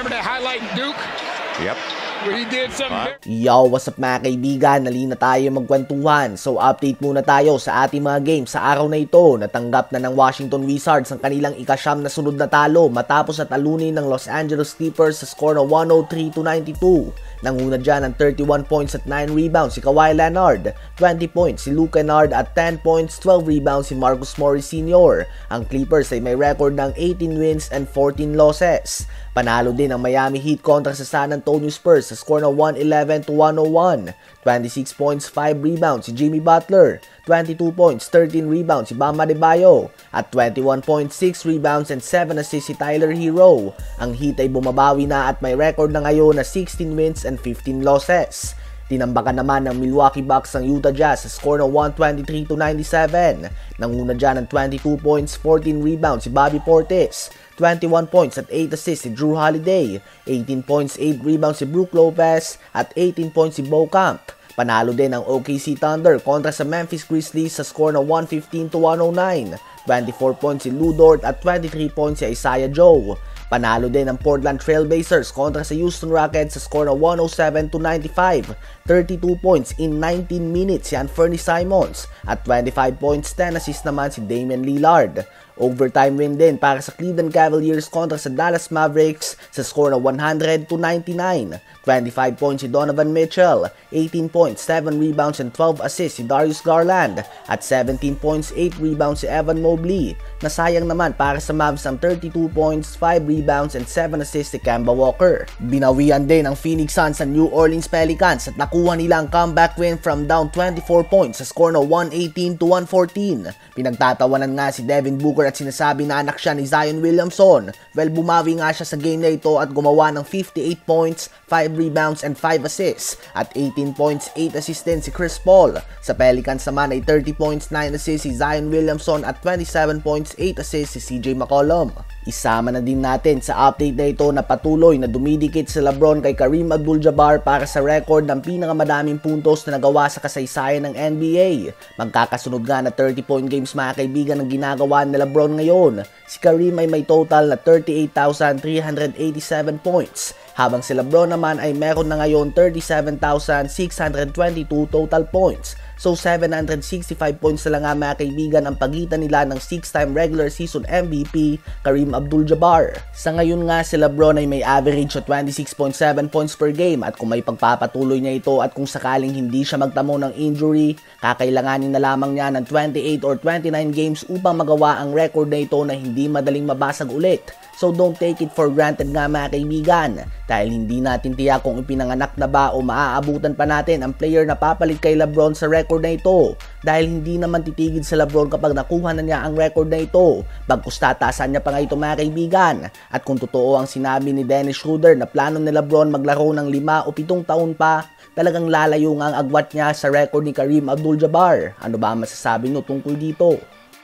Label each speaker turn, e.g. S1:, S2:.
S1: remember that highlight in Duke?
S2: Yep.
S1: Where he did something.
S3: Yo, what's up mga kaibigan? Nalina tayo magkwentuhan. So update muna tayo sa ating mga games sa araw na ito. Natanggap na ng Washington Wizards ang kanilang ikasyam na sunod na talo matapos na talunin ng Los Angeles Clippers sa score na 103-92. Nanguna dyan ng 31 points at 9 rebounds si Kawhi Leonard, 20 points si Luke Kennard at 10 points, 12 rebounds si Marcus Morris Sr. Ang Clippers ay may record ng 18 wins and 14 losses. Panalo din ang Miami Heat kontra sa San Antonio Spurs sa score na 111-101. 26 points, 5 rebounds si Jimmy Butler, 22 points, 13 rebounds si Bam Adebayo, at 21.6 rebounds and 7 assists si Tyler Hero. Ang Heat ay bumabawi na at may record na ngayon na 16 wins and 15 losses. Tinambakan naman ng Milwaukee Bucks ang Utah Jazz sa score na 123-97. Nanguna dyan ng 22 points, 14 rebounds si Bobby Portis, 21 points at 8 assists si Drew Holiday, 18 points, 8 rebounds si Brook Lopez, at 18 points si Bo Camp. Panalo din ang OKC Thunder kontra sa Memphis Grizzlies sa score na 115-109. 24 points si Lou Dort at 23 points si Isaiah Joe. Panalo din ang Portland Trail Blazers kontra sa Houston Rockets sa score na 107-95. 32 points in 19 minutes si Anthony Simons at 25 points, 10 assists naman si Damian Lillard. Overtime win din para sa Cleveland Cavaliers kontra sa Dallas Mavericks sa score na 100-99. 25 points si Donovan Mitchell, 18 points, 7 rebounds and 12 assists si Darius Garland, at 17 points, 8 rebounds si Evan Mobley. Nasayang naman para sa Mavs ang 32 points, 5 rebounds and 7 assists si Kemba Walker. Binawian din ang Phoenix Suns sa New Orleans Pelicans at nakuha nila ang comeback win from down 24 points sa score na 118-114. Pinagtatawanan nga si Devin Booker at sinasabi na anak siya ni Zion Williamson. Well, bumawi nga siya sa game na ito at gumawa ng 58 points, 5 rebounds and 5 assists, at 18 points, 8 assists din si Chris Paul. Sa Pelicans naman ay 30 points, 9 assists si Zion Williamson at 27 points, 8 assists si CJ McCollum. Isama na din natin sa update na ito na patuloy na dumidikit si LeBron kay Kareem Abdul-Jabbar para sa record ng pinakamadaming puntos na nagawa sa kasaysayan ng NBA. Magkakasunod nga na 30-point games mga kaibigan ang ginagawa ni LeBron ngayon. Si Kareem ay may total na 38,387 points, habang si LeBron naman ay meron na ngayon 37,622 total points. So 765 points na lang nga mga kaibigan ang pagitan nila ng 6-time regular season MVP Kareem Abdul-Jabbar. Sa ngayon nga si LeBron ay may average na 26.7 points per game, at kung may pagpapatuloy niya ito at kung sakaling hindi siya magtamo ng injury, kakailanganin na lamang niya ng 28 or 29 games upang magawa ang record na ito na hindi madaling mabasag ulit. So don't take it for granted nga mga kaibigan, dahil hindi natin tiyak kung ipinanganak na ba o maaabutan pa natin ang player na papalit kay LeBron sa record na ito, dahil hindi naman titigil sa LeBron kapag nakuha na niya ang record na ito, bagkus tatasan niya pa nga ito mga kaibigan. At kung totoo ang sinabi ni Dennis Schroeder na plano ni LeBron maglaro ng 5 o 7 taon pa, talagang lalayo nga ang agwat niya sa record ni Kareem Abdul-Jabbar. Ano ba masasabi nyo tungkol dito?